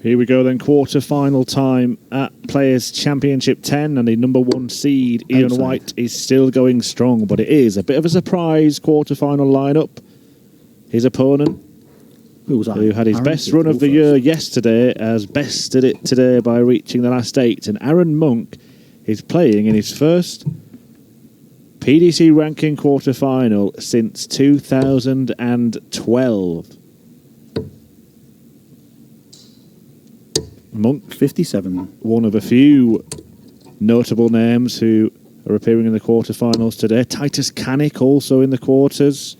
Here we go then, quarter-final time at Players' Championship 10, and the number 1 seed, Ian White, is still going strong, but it is a bit of a surprise quarter-final lineup. His opponent, who had his best run of the year yesterday, has bested it today by reaching the last 8, and Arron Monk is playing in his first PDC ranking quarter-final since 2012. Monk, 57. One of a few notable names who are appearing in the quarterfinals today. Titus Canick also in the quarters.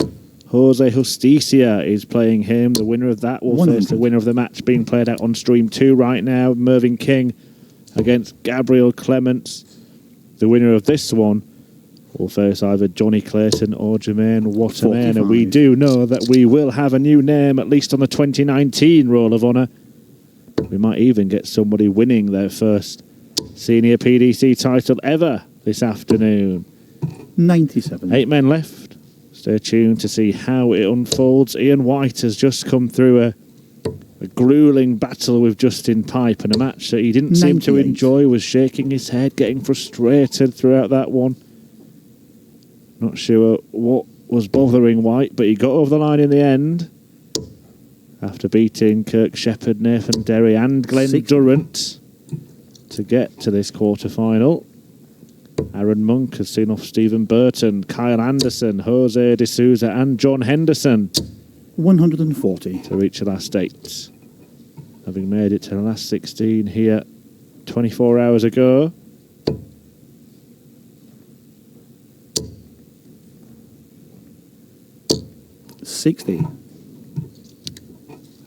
Jose Justicia is playing him. The winner of that will face the winner of the match being played out on stream 2 right now. Mervyn King against Gabriel Clements. The winner of this one will face either Johnny Clayton or Jermaine Waterman. And we do know that we will have a new name, at least on the 2019 Roll of Honour. We might even get somebody winning their first senior PDC title ever this afternoon. 97. 8 men left. Stay tuned to see how it unfolds. Ian White has just come through a grueling battle with Justin Pipe, and a match that he didn't seem to enjoy, was shaking his head, getting frustrated throughout that one. Not sure what was bothering White, but he got over the line in the end after beating Kirk Shepherd, Nathan Derry and Glenn Durrant to get to this quarter-final. Arron Monk has seen off Stephen Burton, Kyle Anderson, Jose D'Souza and John Henderson. 140. To reach the last 8. Having made it to the last 16 here 24 hours ago. $60.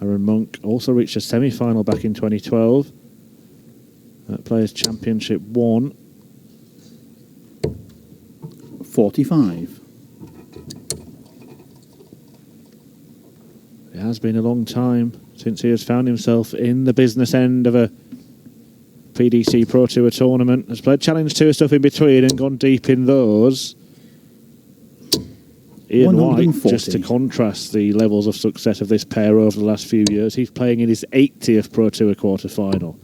Arron Monk also reached a semi-final back in 2012 at Players' Championship 1. 45. It has been a long time since he has found himself in the business end of a PDC Pro Tour tournament. Has played Challenge Tour stuff in between and gone deep in those. Ian White, just to contrast the levels of success of this pair over the last few years, he's playing in his 80th Pro Tour quarter-final.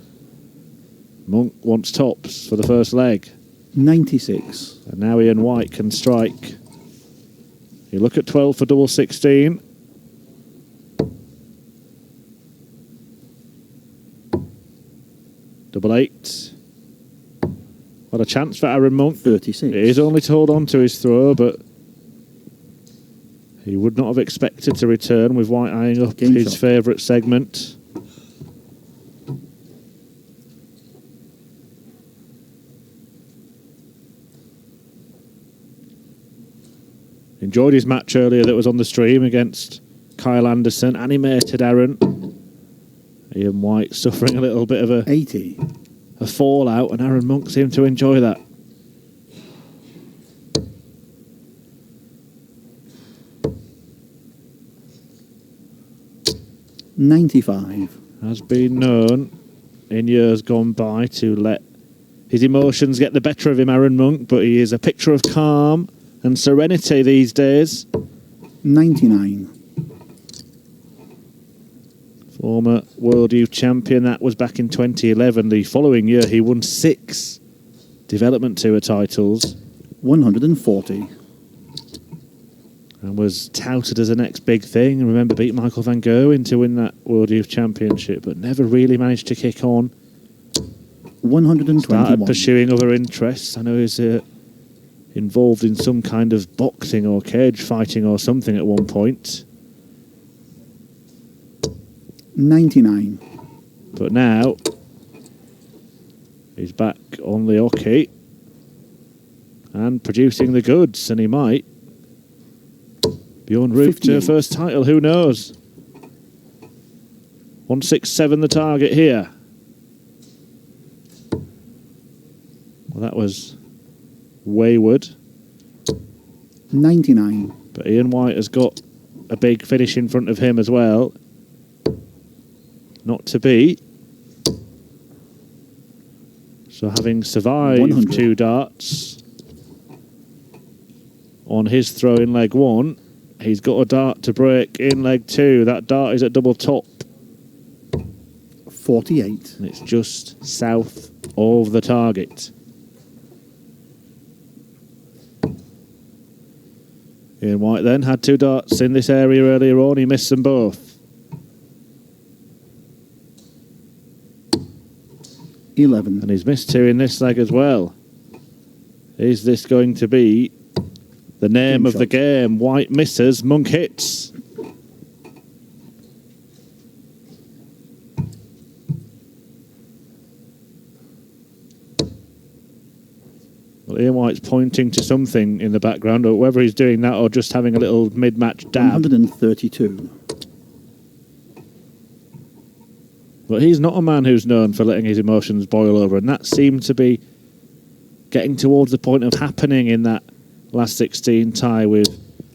Monk wants tops for the first leg. 96. And now Ian White can strike. You look at 12 for double 16. Double 8. What a chance for Arron Monk. 36. It is only to hold on to his throw, but he would not have expected to return with White eyeing up his favourite segment. Enjoyed his match earlier that was on the stream against Kyle Anderson. Animated Arron. Ian White suffering a little bit of a 80. A fallout, and Arron Monk seemed to enjoy that. $95. Has been known in years gone by to let his emotions get the better of him, Arron Monk, but he is a picture of calm and serenity these days. 99. Former World Youth Champion, that was back in 2011. The following year, he won 6 Development Tour titles. 140. And was touted as the next big thing. And remember, beat Michael van Gerwen to win that World Youth Championship, but never really managed to kick on. 121. Started pursuing other interests. I know he's involved in some kind of boxing or cage fighting or something at one point. 99. But now he's back on the hockey and producing the goods, and he might be en route to a first title. Who knows? 167 the target here. Well, that was wayward. 99. But Ian White has got a big finish in front of him as well. Not to be. So having survived 100. 2 darts on his throw in leg 1, he's got a dart to break in leg 2. That dart is at double top. 48. And it's just south of the target. Ian White then had 2 darts in this area earlier on. He missed them both. 11. And he's missed 2 in this leg as well. Is this going to be the name Game of the shot. game? White misses, Monk hits. Well, Ian White's pointing to something in the background, or whether he's doing that or just having a little mid-match dab. 132. But he's not a man who's known for letting his emotions boil over, and that seemed to be getting towards the point of happening in that last 16 tie with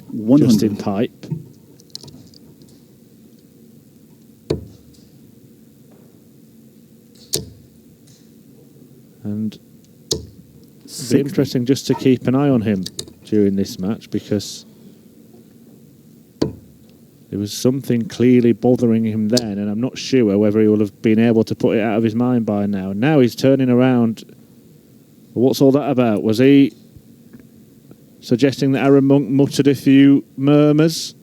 100. Justin Pipe. And it'd be interesting just to keep an eye on him during this match, because there was something clearly bothering him then, and I'm not sure whether he will have been able to put it out of his mind by now. Now he's turning around. What's all that about? Was he suggesting that Arron Monk muttered a few murmurs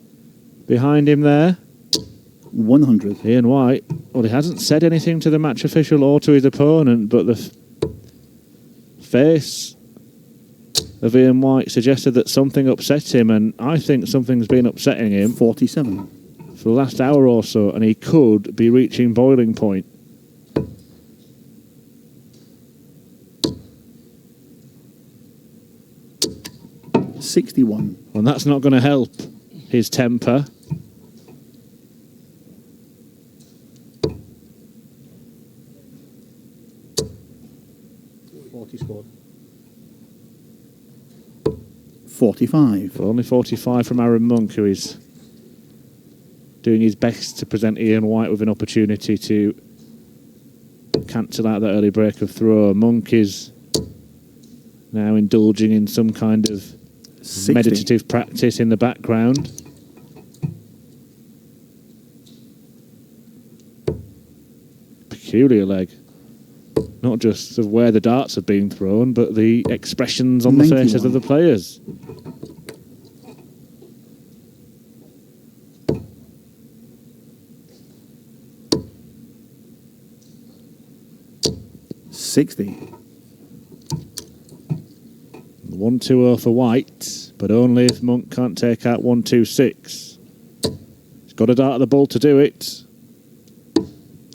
behind him there? 100. Ian White, well, he hasn't said anything to the match official or to his opponent, but the face of Ian White suggested that something upset him, and I think something's been upsetting him 47. for the last hour or so, and he could be reaching boiling point. 61. And that's not going to help his temper. Scored. 45. Only 45 from Arron Monk, who is doing his best to present Ian White with an opportunity to cancel out that early break of throw. Monk is now indulging in some kind of 60. meditative practice in the background. Peculiar leg. Not just of where the darts have been thrown, but the expressions on the 91. faces of the players. $60. 1-2-0 for White, but only if Monk can't take out 1-2-6. He's got a dart at the ball to do it.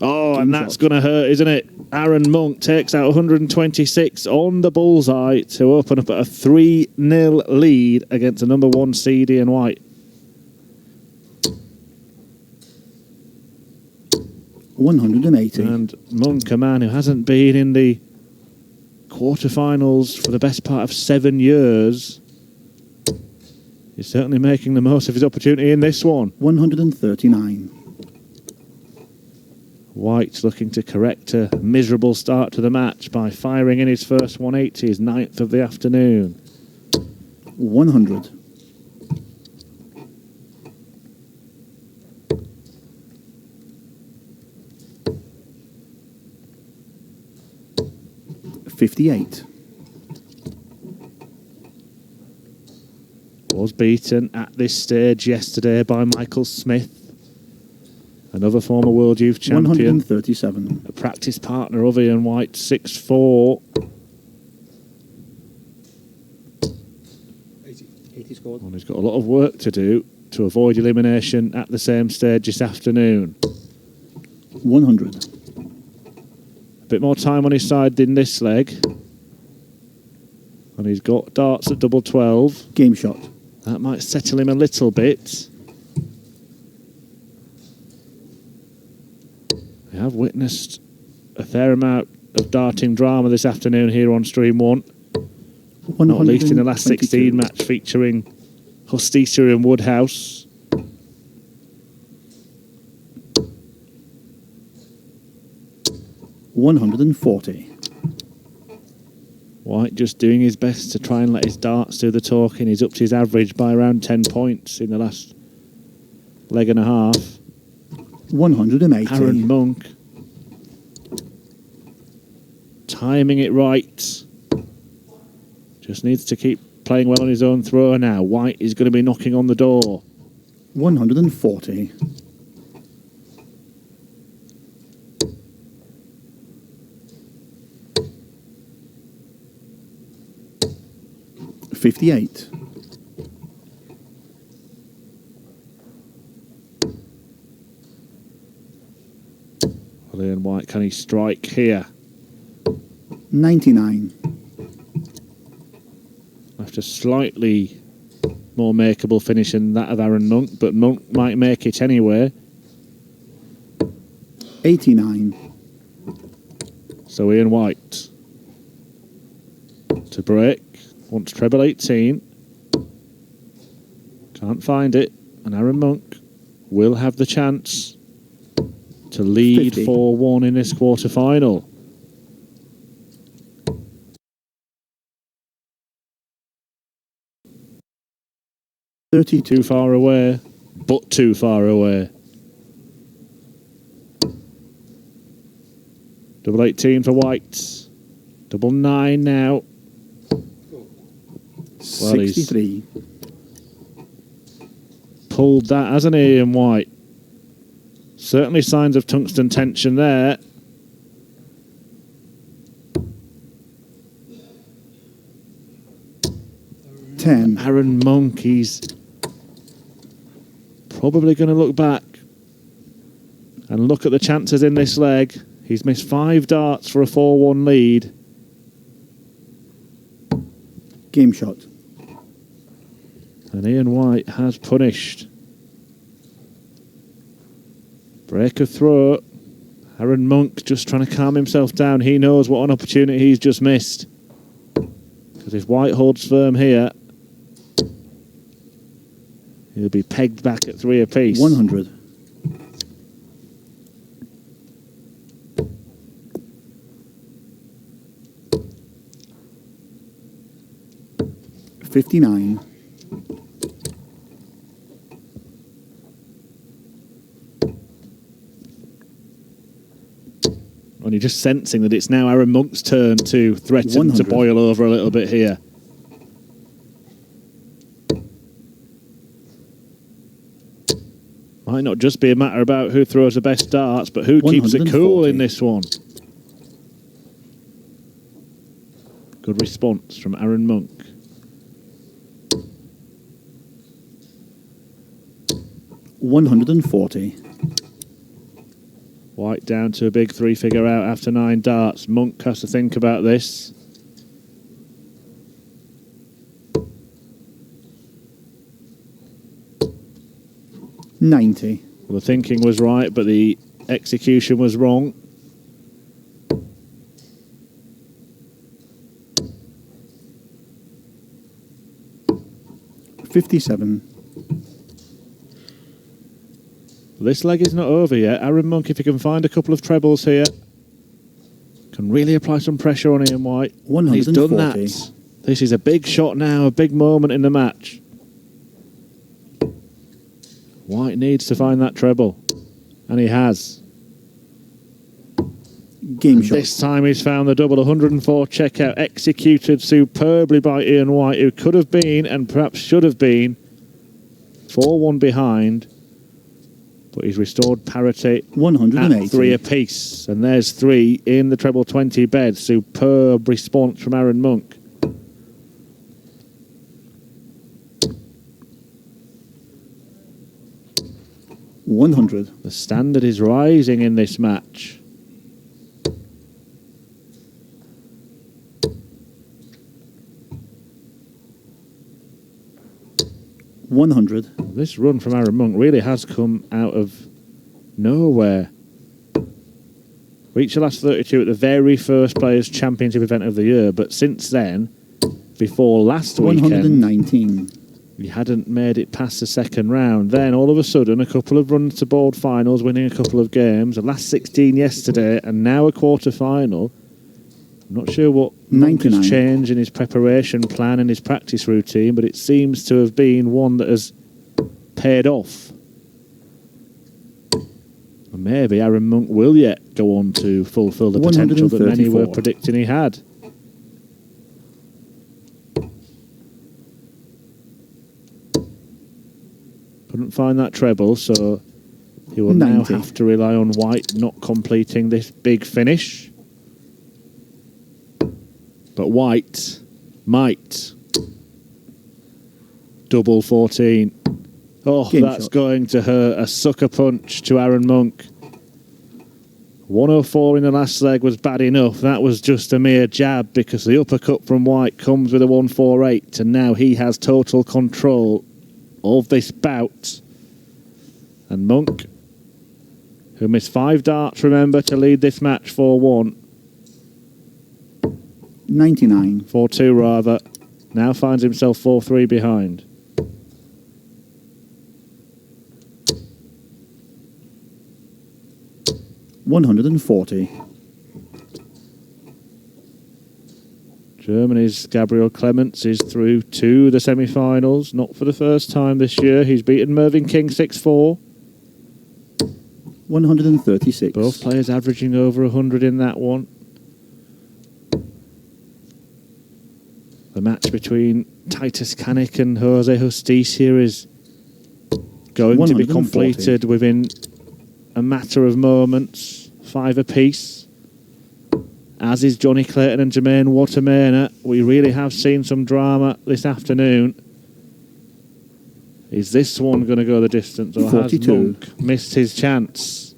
Oh, and that's going to hurt, isn't it? Arron Monk takes out 126 on the bullseye to open up a 3-0 lead against the number 1 seed Ian White. 180. And Monk, a man who hasn't been in the quarterfinals for the best part of 7 years, is certainly making the most of his opportunity in this one. 139. White looking to correct a miserable start to the match by firing in his first 180, his 9th of the afternoon. 100. 58. Was beaten at this stage yesterday by Michael Smith, another former World Youth Champion. 137. A practice partner of Ian White, 6'4". 80 scored. And he's got a lot of work to do to avoid elimination at the same stage this afternoon. 100. A bit more time on his side in this leg. And he's got darts at double 12. Game shot. That might settle him a little bit. We have witnessed a fair amount of darting drama this afternoon here on Stream 1. Not least in the last 16 match featuring Justicia and Woodhouse. $140. White just doing his best to try and let his darts do the talking. He's upped his average by around 10 points in the last leg and a half. 180. Arron Monk timing it right. Just needs to keep playing well on his own throw now. White is going to be knocking on the door. 140. 58. Well, Ian White, can he strike here? 99. After slightly more makeable finish than that of Arron Monk, but Monk might make it anyway. 89. So Ian White to break, wants treble 18. Can't find it, and Arron Monk will have the chance to lead 4-1 in this quarter-final. Too far away, but too far away. Double 18 for White. Double 9 now. Well, 63. Pulled that, hasn't he, Ian White? Certainly signs of tungsten tension there. Arron Monk, he's probably going to look back and look at the chances in this leg. He's missed 5 darts for a 4-1 lead. Game shot. And Ian White has punished. Break of throw. Arron Monk just trying to calm himself down. He knows what an opportunity he's just missed. Because if White holds firm here, he'll be pegged back at 3 apiece. 100. 59. And you're just sensing that it's now Arron Monk's turn to threaten 100. to boil over a little bit here. Might not just be a matter about who throws the best darts, but who keeps it cool in this one. Good response from Arron Monk. $140. White down to a big 3-figure out after 9 darts. Monk has to think about this. $90. Well, the thinking was right, but the execution was wrong. $57. This leg is not over yet. Arron Monk, if he can find a couple of trebles here, can really apply some pressure on Ian White. 140. He's done that. This is a big shot now, a big moment in the match. White needs to find that treble, and he has. Game shot. This time he's found the double. 104 checkout, executed superbly by Ian White, who could have been, and perhaps should have been, 4-1 behind. But he's restored parity 180. at 3 apiece. And there's 3 in the treble 20 bed. Superb response from Arron Monk. $100. The standard is rising in this match. $100. This run from Arron Monk really has come out of nowhere. Reached the last 32 at the very first Players' Championship event of the year, but since then, before last weekend, 119. he hadn't made it past the second round. Then, all of a sudden, a couple of runs to board finals, winning a couple of games, the last 16 yesterday, and now a quarter-final. I'm not sure what Monk has changed in his preparation plan and his practice routine, but it seems to have been one that has paid off. Maybe Arron Monk will yet go on to fulfil the potential that many were 134. predicting he had. Couldn't find that treble, so he will 90. now have to rely on White not completing this big finish. But White might. Double 14. Oh, Game that's shot. going to hurt. A sucker punch to Arron Monk. 104 in the last leg was bad enough. That was just a mere jab because the uppercut from White comes with a 148, and now he has total control of this bout. And Monk, who missed 5 darts, remember, to lead this match 4-1. 99. 4-2 rather. Now finds himself 4-3 behind. $140. Germany's Gabriel Clements is through to the semi-finals. Not for the first time this year. He's beaten Mervyn King 6-4. 136. Both players averaging over 100 in that one. The match between Titus Kanik and Jose Justicia is going to be 140. completed within a matter of moments. 5 apiece. As is Johnny Clayton and Jermaine Watermaner. We really have seen some drama this afternoon. Is this one going to go the distance, or 42. has Monk missed his chance?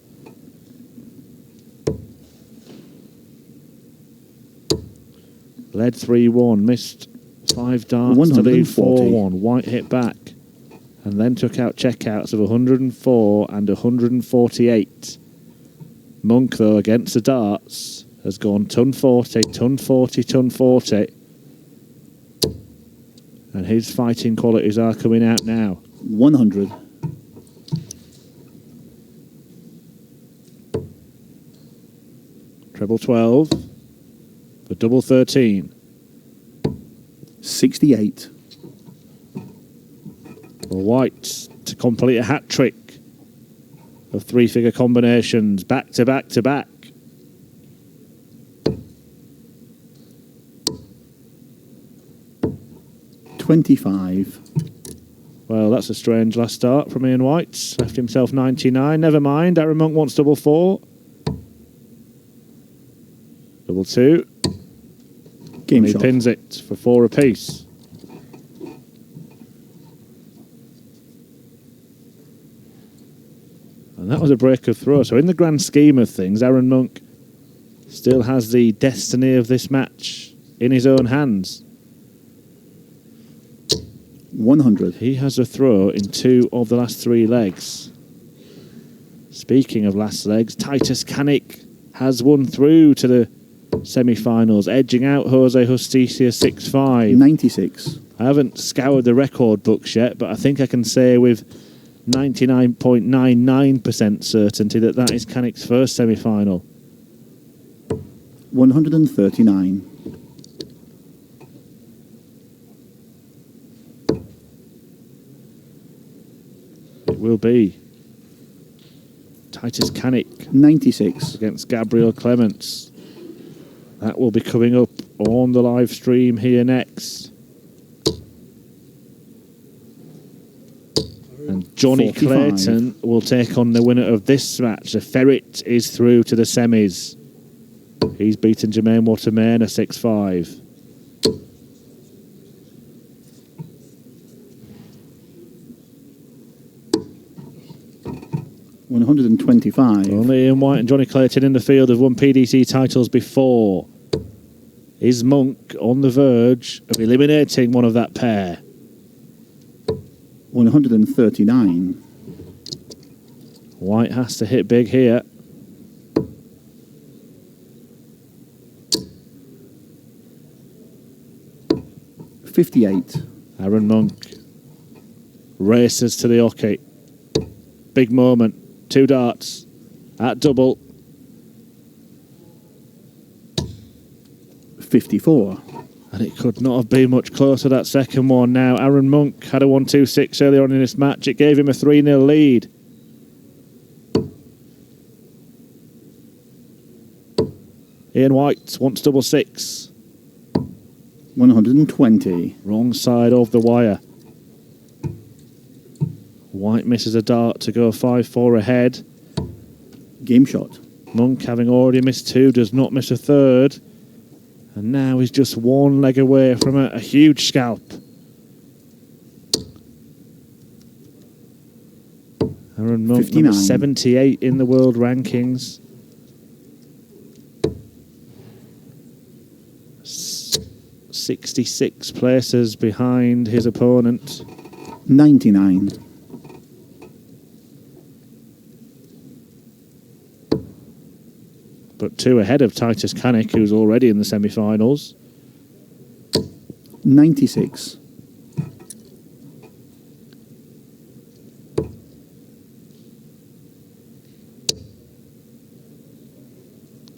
Led 3-1, missed 5 darts to lead 140. 4-1. White hit back and then took out checkouts of 104 and 148. Monk, though, against the darts, has gone ton 40, ton 40, ton 40. And his fighting qualities are coming out now. 100. Treble 12 for double 13. 68. For White to complete a hat trick of 3-figure combinations, back to back to back. $25. Well, that's a strange last start from Ian White. Left himself 99. Never mind. Arron Monk wants double 4. Double 2. Game And he shot. pins it for 4 apiece. And that was a break of throw. So in the grand scheme of things, Arron Monk still has the destiny of this match in his own hands. 100. He has a throw in 2 of the last 3 legs. Speaking of last legs, Titus Kanik has won through to the semi-finals, edging out Jose Justicia 6-5. 96. I haven't scoured the record books yet, but I think I can say with 99.99% certainty that that is Kanik's first semi-final. 139. It will be Titus Kanik 96. against Gabriel Clements. That will be coming up on the live stream here next. And Johnny 45. Clayton will take on the winner of this match. The Ferret is through to the semis. He's beaten Jermaine Watermaner 6-5. $125. Only Ian White and Johnny Clayton in the field have won PDC titles before. Is Monk on the verge of eliminating one of that pair? 139. White has to hit big here. $58. Arron Monk races to the hockey. Big moment. 2 darts at double. 54. And it could not have been much closer, that second one. Now, Arron Monk had a 1-2-6 earlier on in this match. It gave him a 3-0 lead. Ian White wants double six. 120. Wrong side of the wire. White misses a dart to go 5-4 ahead. Game shot. Monk, having already missed two, does not miss a third. And now he's just one leg away from a huge scalp. Arron Monk, 59. number 78 in the world rankings. 66 places behind his opponent. 99. But two ahead of Titus Kanik, who's already in the semi-finals. 96.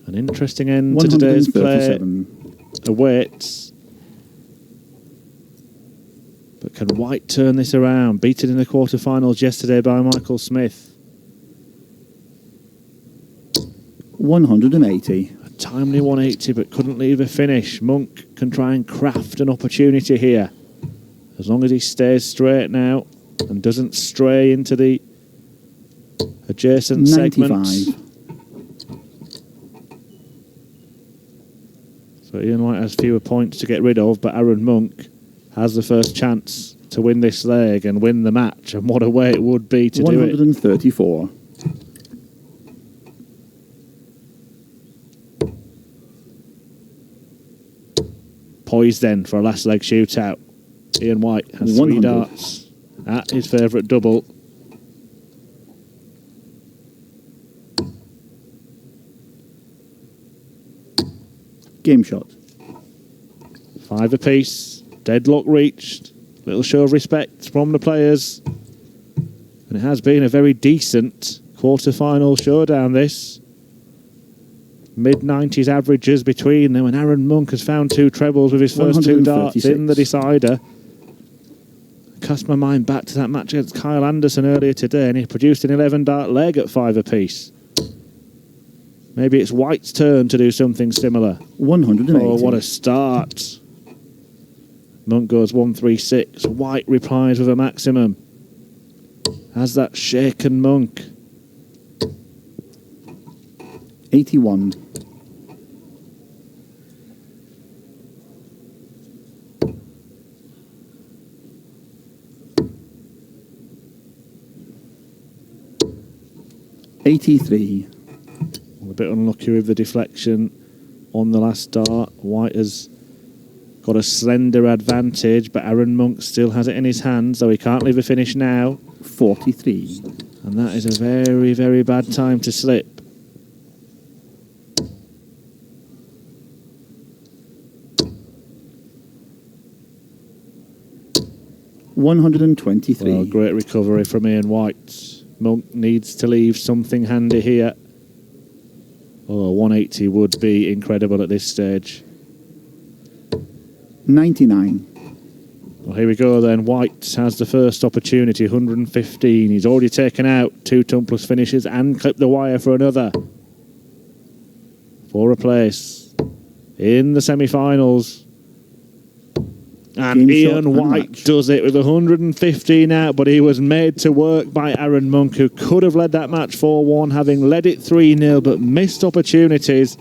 An interesting end to today's play 137. awaits. But can White turn this around? Beaten in the quarterfinals yesterday by Michael Smith. 180. A timely 180, but couldn't leave a finish. Monk can try and craft an opportunity here. As long as he stays straight now and doesn't stray into the adjacent 95. segments. So Ian White has fewer points to get rid of, but Arron Monk has the first chance to win this leg and win the match. And what a way it would be to do it. 134. Poised then for a last leg shootout. Ian White has 100. 3 darts at his favourite double. Game shot. 5 apiece. Deadlock reached. Little show of respect from the players. And it has been a very decent quarter-final showdown, this. Mid-90s averages between them, and Arron Monk has found 2 trebles with his first 2 darts in the decider. Cast my mind back to that match against Kyle Anderson earlier today, and he produced an 11-dart leg at 5 apiece. Maybe it's White's turn to do something similar. 180. Oh, what a start. Monk goes 136. White replies with a maximum. Has that shaken Monk. 81. $83. A bit unlucky with the deflection on the last dart. White has got a slender advantage, but Arron Monk still has it in his hands, so he can't leave a finish now. 43. And that is a very, very bad time to slip. $123. Well, great recovery from Ian White. Monk needs to leave something handy here. Oh, 180 would be incredible at this stage. 99. Well, here we go then. White has the first opportunity, 115. He's already taken out 2 tumpless finishes and clipped the wire for another. For a place in the semi-finals. And Ian White does it with 115 out, but he was made to work by Arron Monk, who could have led that match 4-1, having led it 3-0, but missed opportunities.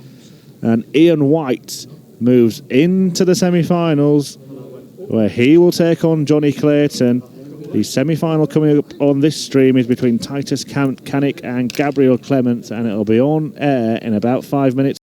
And Ian White moves into the semi-finals, where he will take on Johnny Clayton. The semi-final coming up on this stream is between Titus Kanik and Gabriel Clement, and it'll be on air in about 5 minutes.